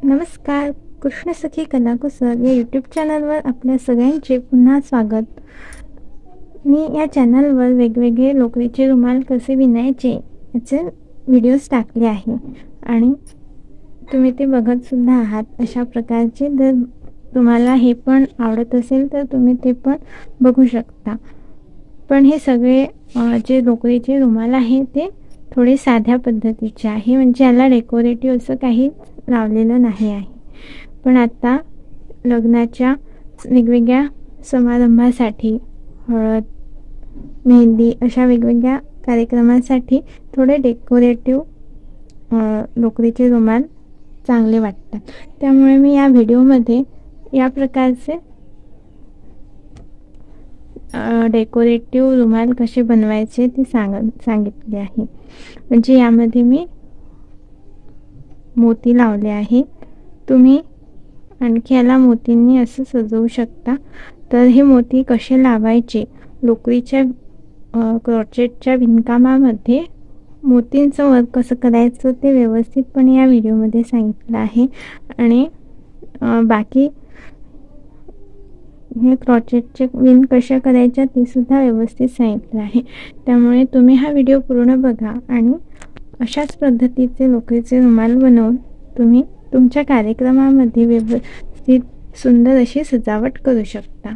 नमस्कार. कृष्णसखी कलाकुसर या यूट्यूब चॅनलवर आपल्या सगळ्यांचे पुन्हा स्वागत. मी या चॅनलवर वेगवेगळे लोकरीचे रुमाल कसे विणायचे याचे व्हिडिओज टाकले आहे आणि तुम्ही ते बघत सुद्धा आहात. अशा प्रकारचे जर तुम्हाला हे पण आवडत असेल तर तुम्ही ते पण बघू शकता. पण हे सगळे जे लोकरीचे रुमाल आहे ते थोडे साध्या पद्धतीचे आहे, म्हणजे याला डेकोरेटिव्ह असं काहीच लावलेलं नाही आहे. पण आता लग्नाच्या वेगवेगळ्या समारंभासाठी, हळद, मेहंदी अशा वेगवेगळ्या कार्यक्रमांसाठी थोडे डेकोरेटिव्ह लोकरीचे रुमाल चांगले वाटतात. त्यामुळे मी या व्हिडिओमध्ये या प्रकारचे डेकोरेटिव्ह रुमाल कसे बनवायचे ते सांगितले आहे. म्हणजे यामध्ये मी मोती लावले आहे. तुम्ही आणखी याला मोतींनी असं सजवू शकता. तर हे मोती कसे लावायचे, लोकरीच्या क्रॉचेटच्या विणकामामध्ये मोतींचं वर्क कसं करायचं ते व्यवस्थितपणे या व्हिडिओमध्ये सांगितलं आहे. आणि बाकी हे क्रॉचेटचे विण कशा करायच्या ते सुद्धा व्यवस्थित सांगितलं आहे. त्यामुळे तुम्ही हा व्हिडिओ पूर्ण बघा आणि अशाच पद्धतीचे लोकरीचे रुमाल बनवून तुम्ही तुमच्या कार्यक्रमामध्ये व्यवस्थित सुंदर अशी सजावट करू शकता.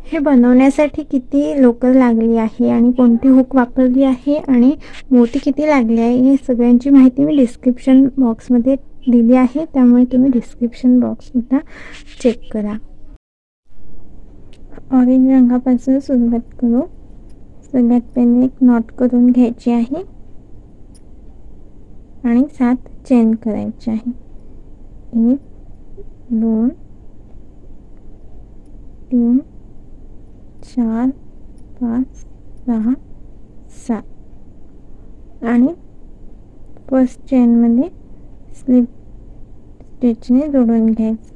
हे बनवण्यासाठी किती लोकर लागली आहे आणि कोणती हुक वापरली आहे आणि मोती किती लागले आहे हे सगळ्यांची माहिती मी डिस्क्रिप्शन बॉक्समध्ये दिली आहे. त्यामुळे तुम्ही डिस्क्रिप्शन बॉक्ससुद्धा चेक करा. ऑरेंज रंगापासून सुरुवात करू. सगळ्यात पहिले एक नॉट करून घ्यायची आहे आणि 7 चेन करायचे आहे. 1 2 3 4 5 6 7 आणि फर्स्ट चेनमध्ये स्लिप स्टिचने जोडून घ्यायचं.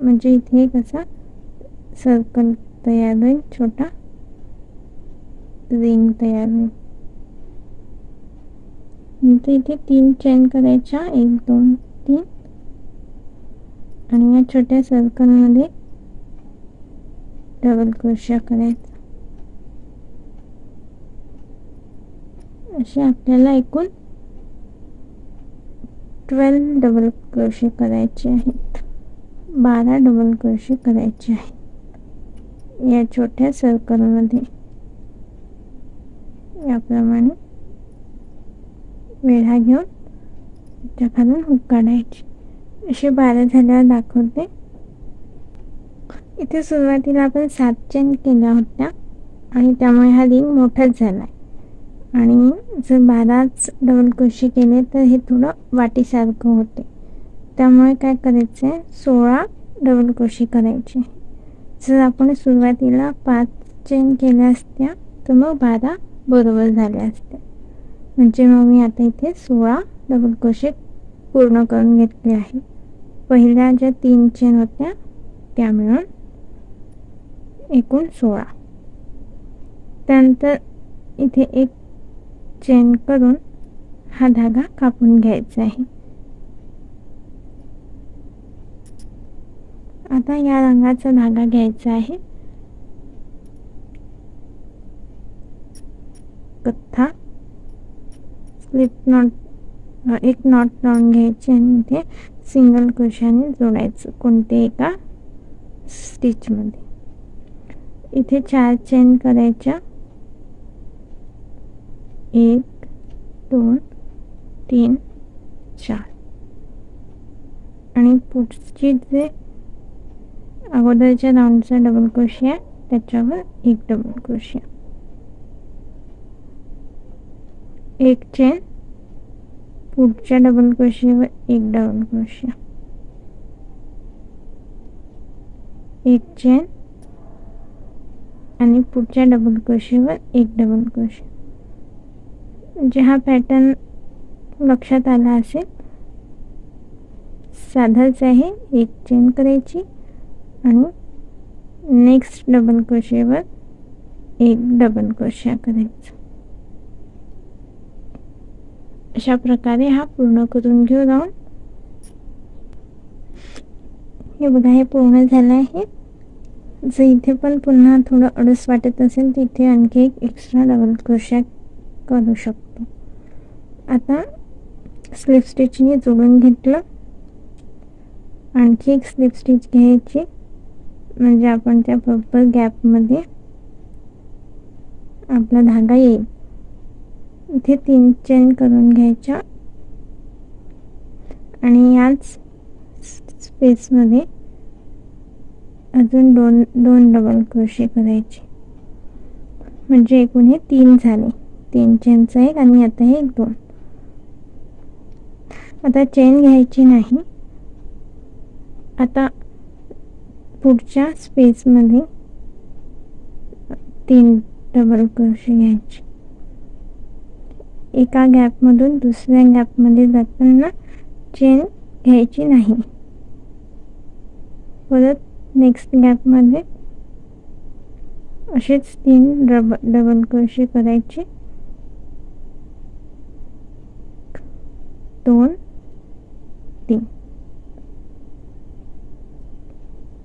म्हणजे इथे एक असा सर्कल तयार होईल, छोटा रिंग तयार होईल. नंतर इथे 3 चेन करायच्या, 1 2 3 आणि या छोट्या सर्कलमध्ये डबल क्रोशा करायचा. असे आपल्याला एकूण 12 डबल क्रोशे करायचे आहेत. 12 डबल क्रोशे करायचे आहेत या छोट्या सर्कलमध्ये. याप्रमाणे वेढा घेऊन त्या खालून हुक काढायची. असे 12 झाल्यावर दाखवते. इथे सुरुवातीला आपण 7 चेन केल्या होत्या आणि त्यामुळे हा रिंग मोठाच झाला आहे. आणि जर 12च डबल क्रोशे केले तर हे थोडं वाटीसारखं होते. त्यामुळे काय करायचं आहे, 16 डबल क्रोशे करायचे. जर आपण सुरुवातीला 5 चेन केल्या असत्या तर मग 12 बरोबर झाल्या असत्या. म्हणजे मग मी आता इथे 16 डबल क्रोशे पूर्ण करून घेतले आहे. पहिल्या ज्या 3 चेन होत्या त्या मिळून एकूण 16. त्यानंतर इथे एक चेन करून हा धागा कापून घ्यायचा आहे. आता या रंगाचा धागा घ्यायचा आहे, कथ्था. स्लिप नॉट, एक नॉट लावून घ्यायची आणि इथे सिंगल क्रोशाने जोडायचं कोणते एका स्टिचमध्ये. इथे 4 चेन करायच्या, 1 2 3 4 आणि पुढची जे अगोदरच्या राऊंडचा डबल क्रोशिया त्याच्यावर 1 डबल क्रोशिया, 1 चेन, पुढच्या डबल क्रोशियावर 1 डबल क्रोशिया, 1 चेन आणि पुढच्या डबल क्रोशियावर 1 डबल क्रोशिया. म्हणजे हा पॅटर्न लक्षात आला असेल. साधाच आहे. 1 चेन करायची आणि नेक्स्ट डबल क्रोशियावर 1 डबल क्रोशिया करायचा. अशा प्रकारे हा पूर्ण करून घेऊ राऊंड. हे बघा, हे पूर्ण झालं आहे. जर इथे पण पुन्हा थोडं अडस वाटत असेल तर इथे आणखी एक एक्स्ट्रा डबल क्रोशा करू शकतो. आता स्लिप स्टिचने जोडून घेतलं. आणखी एक स्लिप स्टिच घ्यायची, म्हणजे आपण त्या प्रॉपर गॅपमध्ये आपला धागा येईल. इथे 3 चेन करून घ्यायच्या आणि याच स्पेसमध्ये अजून दोन डबल क्रोशे करायचे, म्हणजे एकूण हे 3 झाले. 3 चेनचा एक आणि आता हे 2. आता चेन घ्यायची नाही. आता पुढच्या स्पेसमध्ये 3 डबल क्रोशे घ्यायचे. एका गॅपमधून दुसऱ्या गॅपमध्ये जाताना चेन घ्यायची नाही. परत नेक्स्ट गॅपमध्ये असेच 3 डबल क्रोशे करायचे. 2 3.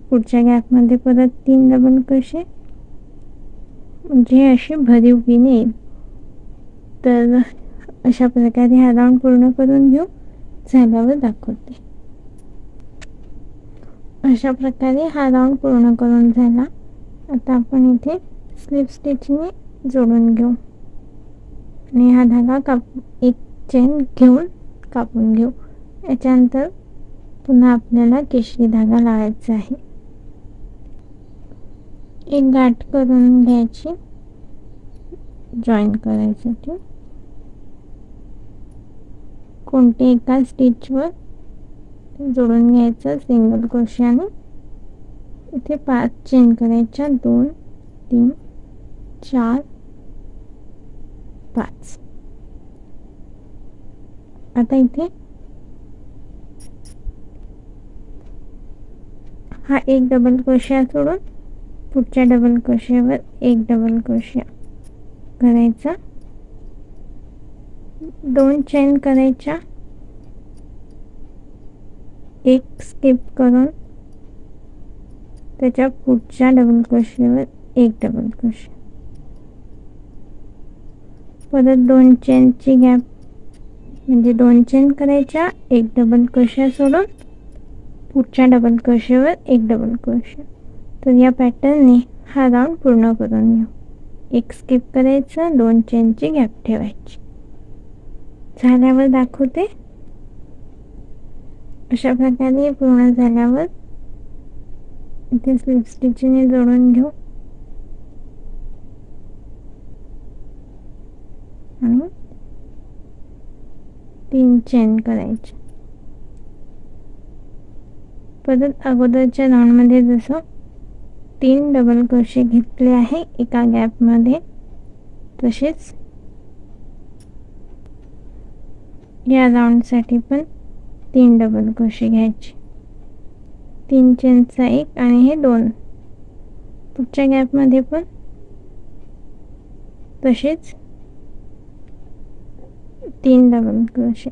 पुढच्या गॅपमध्ये परत 3 डबल क्रोशे, म्हणजे अशी भरीव पिन येईल. तर अशा प्रकारे हा राऊंड पूर्ण करून घेऊ. झाल्यावर दाखवते. अशा प्रकारे हा राऊंड पूर्ण करून झाला. आता आपण इथे स्लिप स्टिचने जोडून घेऊ आणि हा धागा एक चेन घेऊन कापून घेऊ. याच्यानंतर पुन्हा आपल्याला केशरी धागा लावायचा आहे. एक गाठ करून घ्यायची जॉईन करायसाठी. कोणत्या एका स्टिचवर जोडून घ्यायचं सिंगल क्रोशाने. इथे 5 चेन करायच्या. 2 3 4 5. आता इथे हा एक डबल क्रोशा सोडून पुढच्या डबल क्रोशावर एक डबल क्रोशा करायचा. 2 चेन करायच्या. एक स्किप करून त्याच्या पुढच्या डबल क्रोशावर एक डबल क्रोशा. परत 2 चेनची गॅप, म्हणजे 2 चेन करायच्या. एक डबल क्रोशा सोडून पुढच्या डबल क्रोशावर एक डबल क्रोशा. तर या पॅटर्नने हा राऊंड पूर्ण करून घेऊ. एक स्किप करायचं. 2 चेनची गॅप ठेवायची. झाल्यावर दाखवते. अशा प्रकारे पूर्ण झाल्यावर इथे स्लिप स्टिचने जोडून घेऊ आणि 3 चेन करायचे. परत अगोदरच्या राऊंडमध्ये जसं 3 डबल क्रोशे घेतले आहे एका गॅपमध्ये, तसेच या राऊंडसाठी पण 3 डबल क्रोशे घ्यायचे. 3 चेनचा एक आणि हे 2. पुढच्या गॅपमध्ये पण तसेच 3 डबल क्रोशे.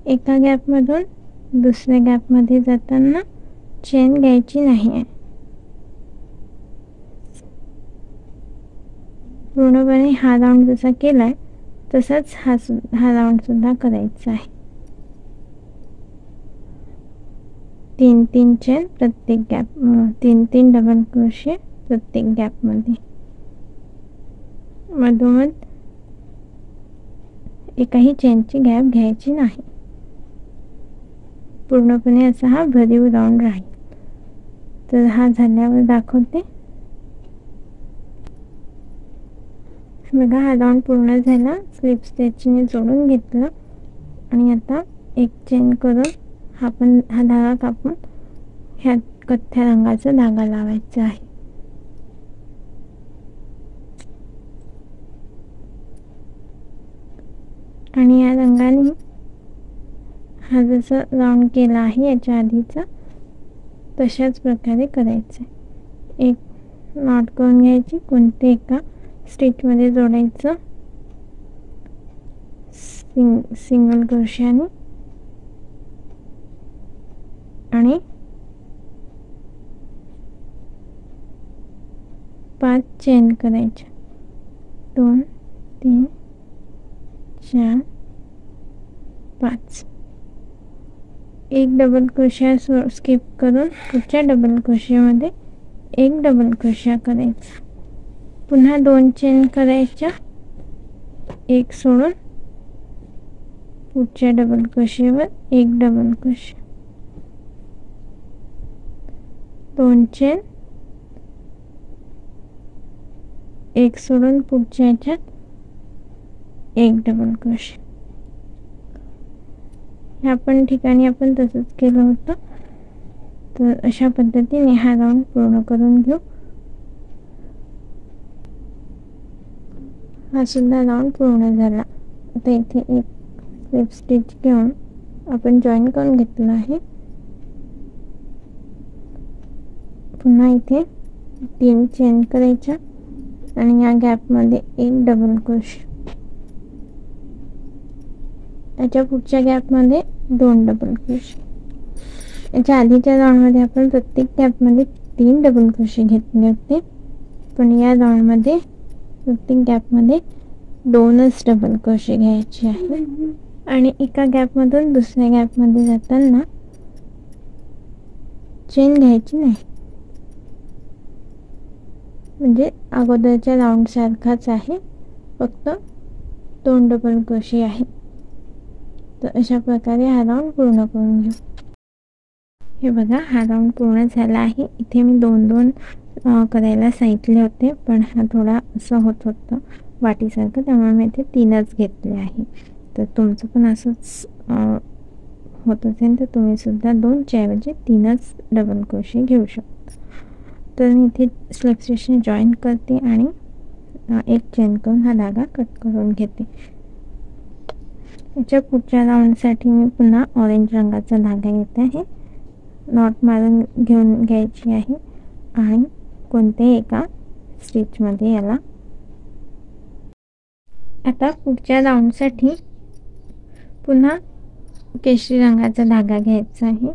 एका गॅपमधून दुसऱ्या गॅपमध्ये जाताना चेन घ्यायची नाही आहे. पूर्णपणे हा राऊंड जसा केलाय तसाच हा राऊंड सुद्धा करायचा आहे. 3 चेन प्रत्येक गॅप, 3 डबल क्रोशे प्रत्येक गॅपमध्ये. मधोमध एकाही चेनची गॅप घ्यायची नाही. पूर्णपणे असा हा भरीव राऊंड राहील. तर हा झाल्यावर दाखवते. बघा, हा राऊंड पूर्ण झाला. स्लिप स्टिचने जोडून घेतलं आणि आता एक चेन करून हा धागा कापून ह्या कथ्या रंगाचा धागा लावायचा आहे. आणि या रंगाने हा जसा राऊंड केला आहे याच्या आधीचा तशाच प्रकारे करायचं. एक नॉट करून घ्यायची. कोणते एका स्टिचमध्ये जोडायचं. सिंगल क्रोशियाने आणि 5 चेन करायच्या, 2 3 4 5. एक डबल क्रोशिया स्किप करून पुढच्या डबल क्रोशियामध्ये एक डबल क्रोशिया करायचा, पुन्हा 2 चेन करायच्या, एक सोडून पुढच्या डबल क्रोशियावर एक डबल क्रोशिया, 2 चेन, एक सोडून पुढच्या ह्याच्यात एक डबल क्रोशिया. ह्या पण ठिकाणी आपण तसंच केलं होतं. तर अशा पद्धतीने हा राऊंड पूर्ण करून घेऊ. हा सुद्धा राऊंड पूर्ण झाला. आता इथे एक स्लिप स्टिच घेऊन आपण जॉईन करून घेतलं आहे. पुन्हा इथे 3 चेन करायच्या आणि या गॅपमध्ये एक डबल क्रोशिया, याच्या पुढच्या गॅपमध्ये 2 डबल क्रोशिया. याच्या आधीच्या राऊंडमध्ये आपण प्रत्येक गॅपमध्ये 3 डबल क्रोशिया घेतले होते, पण या राऊंडमध्ये प्रत्येक गॅपमध्ये 2च डबल क्रोशिया घ्यायचे आहे. आणि एका गॅपमधून दुसऱ्या गॅपमध्ये जाताना चेन घ्यायची नाही, म्हणजे अगोदरच्या राऊंड सारखाच आहे, फक्त 2 डबल क्रोशिया आहे. तर अशा प्रकारे हा राऊंड पूर्ण करून घेऊ. हे बघा, हा राऊंड पूर्ण झाला आहे. इथे मी 2-2 करायला सांगितले होते, पण हा थोडा असं होत होतं वाटीसारखं, त्यामुळे मी इथे 3च घेतले आहे. तर तुमचं पण असंच होत असेल तर तुम्ही सुद्धा 2च्या ऐवजी 3च डबल क्रोशिया घेऊ शकता. तर मी इथे स्लिप स्टिचने जॉईन करते आणि एक चेन करून हा धागा कट करून घेते. याच्या पुढच्या राऊंडसाठी मी पुन्हा ऑरेंज रंगाचा धागा घेत आहे. नॉट मारून घेऊन घ्यायची आहे आणि कोणत्याही एका स्टिचमध्ये याला. आता पुढच्या राऊंडसाठी पुन्हा केशरी रंगाचा धागा घ्यायचा आहे.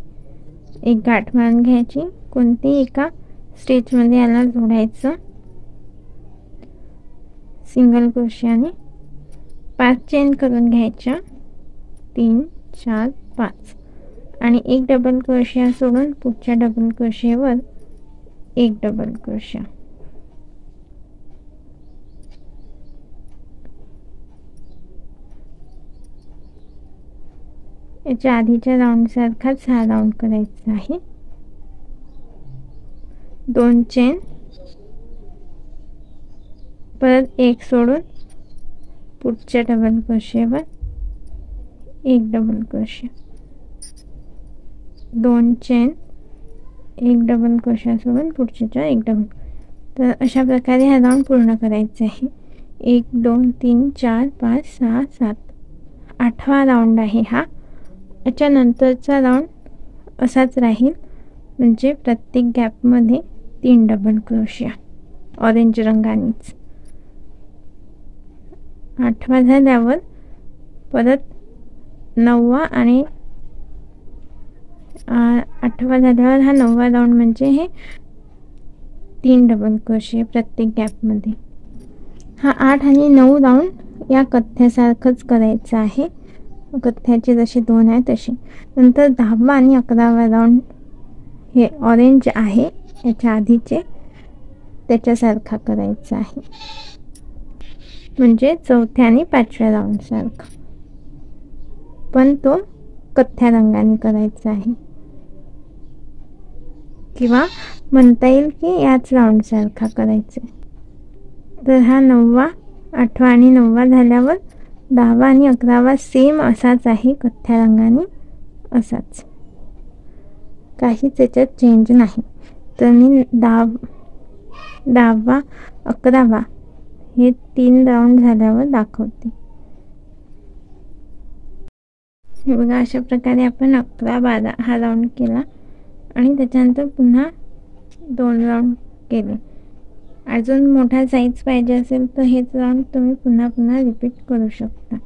एक गाठ मारून घ्यायची, कोणत्याही एका स्टिचमध्ये याला जोडायचं सिंगल क्रोशियाने. 5 चेन करून घ्यायच्या, 3 4 5, आणि एक डबल क्रोशिया सोडून पुढच्या डबल क्रोशियावर एक डबल क्रोशिया. याच्या आधीच्या राऊंड सारखाच हा राऊंड करायचा आहे. 2 चेन, परत एक सोडून पुढच्या डबल क्रोशियावर एक डबल क्रोशिया, 2 चेन, एक डबल क्रोशिया सोडून पुढच्या एक डबल. तर अशा प्रकारे हा राऊंड पूर्ण करायचा आहे. 1 2 3 4 5 6 7, 8वा राऊंड आहे हा. याच्या नंतरचा राऊंड असाच राहील, म्हणजे प्रत्येक गॅपमध्ये 3 डबल क्रोशिया ऑरेंज रंगानेच. 8वा झाल्यावर परत 9वा आणि 8वा झाल्यावर हा 9वा राऊंड, म्हणजे हे 3 डबल क्रोशिया प्रत्येक गॅपमध्ये. हा 8 आणि 9 राऊंड या कथ्थ्यासारखंच करायचं आहे, कथ्थ्याचे जसे 2 आहे तसे. नंतर 10वा आणि 11वा राऊंड हे ऑरेंज आहे याच्या आधीचे, त्याच्यासारखा करायचा आहे, म्हणजे 4थ्या आणि 5व्या राऊंड सारखा, पण तो कथ्या रंगाने करायचा आहे. किंवा म्हणता येईल की याच राऊंड सारखा करायचा. तर हा 9वा 8वा आणि 9वा झाल्यावर 10वा आणि 11वा सेम असाच आहे, कथ्या रंगाने असाच, काहीच याच्यात चेंज नाही. तर मी 10वा 11वा हे 3 राऊंड झाल्यावर दाखवते. हे बघा, अशा प्रकारे आपण 11 12 हा राऊंड केला आणि त्याच्यानंतर पुन्हा 2 राऊंड केले. अजून मोठा साईज पाहिजे असेल तर हेच राऊंड तुम्ही पुन्हा रिपीट करू शकता.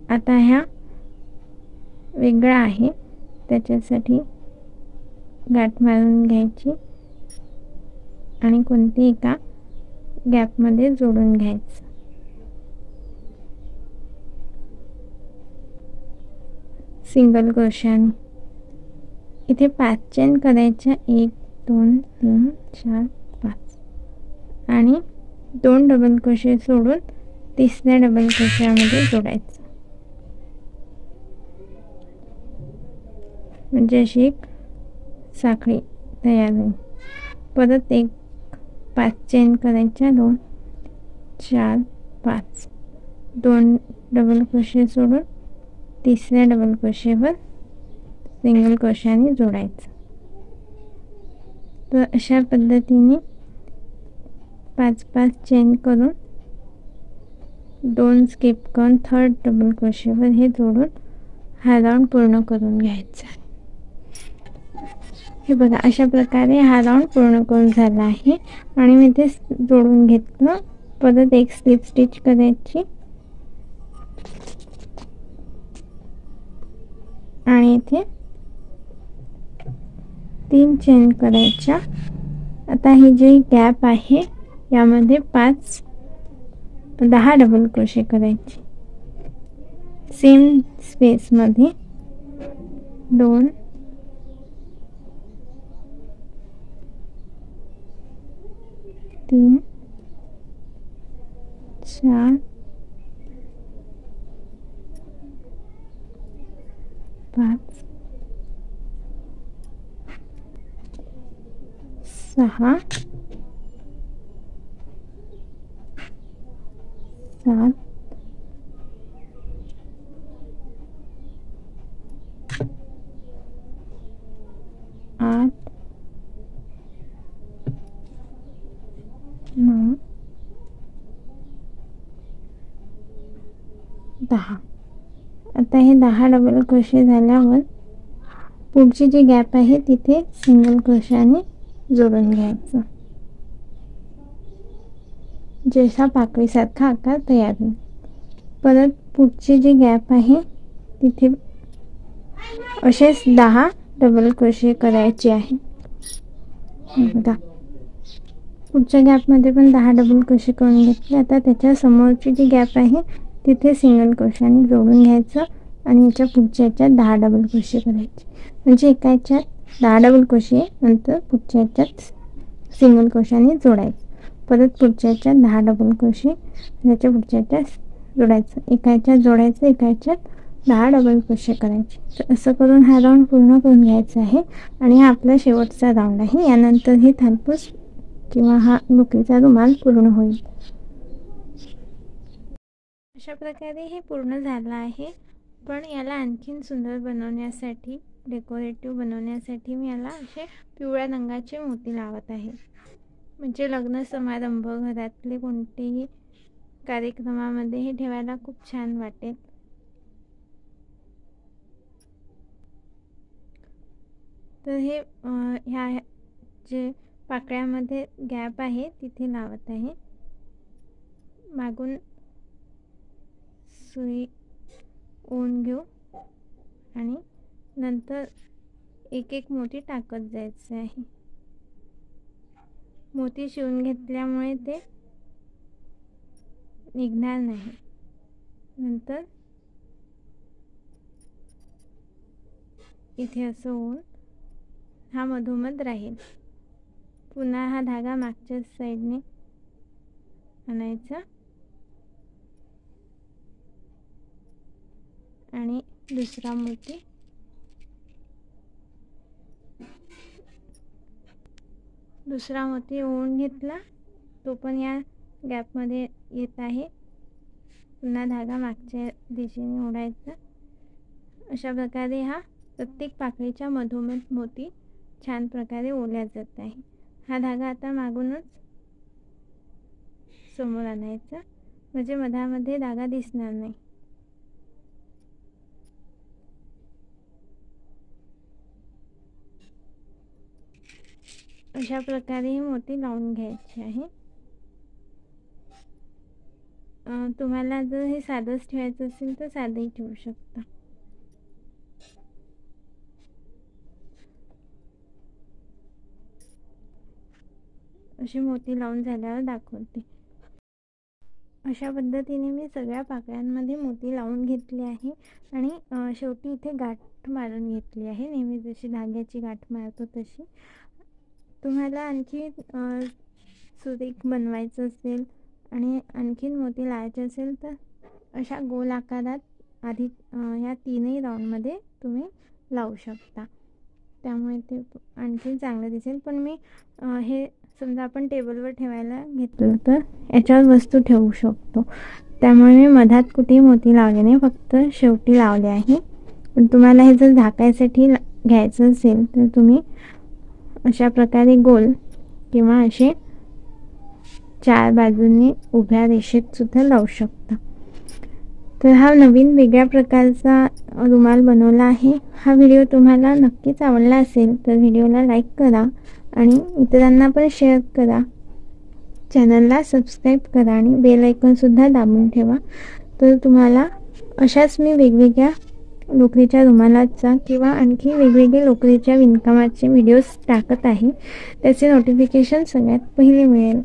आता ह्या वेगळा आहे, त्याच्यासाठी गाठ मारून घ्यायची आणि कोणती एका गॅपमध्ये जोडून घ्यायचं. सिंगल क्रोशाने इथे 5 चेन करायच्या. 1 2 3 4 5 आणि 2 डबल क्रोशे सोडून तिसऱ्या डबल क्रोशामध्ये जोडायचं. म्हणजे अशी एक साखळी तयार होईल. परत 5 चेन करायच्या. 2 4 5 2 डबल क्रोशे सोडून तिसऱ्या डबल क्रोशेवर सिंगल क्रोशाने जोडायचं. तर अशा पद्धतीने 5 चेन करून 2 स्किप करून थर्ड डबल क्रोशेवर हे जोडून हा राऊंड पूर्ण करून घ्यायचा. हे बघा, अशा प्रकारे हा राऊंड पूर्ण करून झाला आहे आणि मी ते जोडून घेतलं. परत एक स्लिप स्टिच करायची आणि इथे 3 चेन करायच्या. आता ही जी गॅप आहे यामध्ये 10 डबल क्रोशे करायचे. सेम स्पेस मध्ये 2 3 4 5 6 7 8 9 10. आता हे 10 डबल क्रोशे झाल्यावर पुढची जी गॅप आहे तिथे सिंगल क्रोशाने जोडून घ्यायचं. जसा पाकळीसारखा आकार तयार होईल. परत पुढची जी गॅप आहे तिथे असेच 10 डबल क्रोशे करायचे आहे. बघा, पुढच्या गॅपमध्ये पण 10 डबल क्रोशे करून घेतले. आता त्याच्या समोरची जी गॅप आहे तिथे सिंगल क्रोशाने जोडून घ्यायचं आणि याच्या पुढच्या याच्यात 10 डबल क्रोशे करायचे. म्हणजे एका याच्यात 10 डबल क्रोशे, नंतर पुढच्या याच्यात सिंगल क्रोशाने जोडायचं. परत पुढच्या याच्यात 10 डबल क्रोशे, त्याच्या पुढच्या याच्यात जोडायचं. एका याच्यात जोडायचं, एका याच्यात 10 डबल क्रोशे करायचे. तर असं करून हा राऊंड पूर्ण करून घ्यायचा आहे आणि हा आपला शेवटचा राऊंड आहे. यानंतर ही थालपूस किंवा हा लोकरीचा रुमाल पूर्ण होईल. अशा प्रकारे हे पूर्ण झालं आहे. पण याला आणखीन सुंदर बनवण्यासाठी, डेकोरेटिव्ह बनवण्यासाठी मी याला असे पिवळ्या रंगाचे मोती लावत आहे. म्हणजे लग्न समारंभ, घरातले कोणतेही कार्यक्रमामध्ये हे ठेवायला खूप छान वाटेल. तर हे ह्या जे पाकळ्यामध्ये गॅप आहे तिथे लावत आहे. मागून सुई ओढून घेऊ आणि नंतर एक एक मोती टाकत जायचे आहे. मोती शिवून घेतल्यामुळे ते निघणार नाही. नंतर इथे असं होऊन हा मधोमध राहील. पुन्हा हा धागा मागच्या साईडने आणायचा आणि दुसरा मोती ओढून घेतला, तो पण या गॅपमध्ये येत आहे. पुन्हा धागा मागच्या दिशेने ओढायचा. अशा प्रकारे हा प्रत्येक पाकळीच्या मधोमध मोती छान प्रकारे ओढला जात आहे. हा धागा आता मागूनच समोर आणायचा, म्हणजे मधामध्ये धागा दिसणार नाही. अशा प्रकारे हे मोती लावून घ्यायचे आहे. तुम्हाला जर हे साधंच ठेवायचं असेल तर साधंही ठेवू शकता. असे मोती लावून झाल्यावर दाखवते. अशा पद्धतीने मी सगळ्या पाकळ्यांमध्ये मोती लावून घेतले आहे आणि शेवटी इथे गाठ मारून घेतली आहे. नेहमी जशी धाग्याची गाठ मारतो तशी. तुम्हाला आणखी सुरेख बनवायचं असेल आणि आणखीन मोती लावायचे असेल तर अशा गोल आकारात आधी या तीनही राऊंडमध्ये तुम्ही लावू शकता. त्यामुळे ते आणखीन चांगलं दिसेल. पण मी हे समजा आपण टेबलवर ठेवायला घेतलं तर याच्यावर वस्तू ठेवू शकतो. त्यामुळे मी मधात कुठेही मोती लावले नाही, फक्त शेवटी लावले आहे. पण तुम्हाला हे जर झाकायसाठी घ्यायचं असेल तर तुम्ही अशा प्रकारे गोल किंवा असे 4 बाजूंनी उभ्या रेषेत सुद्धा लावू शकता. तर हा नवीन वेगळ्या प्रकारचा रुमाल बनवला आहे. हा व्हिडिओ तुम्हाला नक्कीच आवडला असेल तर व्हिडिओला लाईक करा आणि इतरांना पण शेअर करा. चॅनलला सबस्क्राईब करा आणि बेल आयकॉनसुद्धा दाबून ठेवा. तर तुम्हाला अशाच मी वेगवेगळ्या लोकरीच्या रुमालाचा किंवा आणखी वेगवेगळे लोकरीच्या विणकामाचे व्हिडिओज टाकत आहे. त्याचे नोटिफिकेशन सगळ्यात पहिले मिळेल.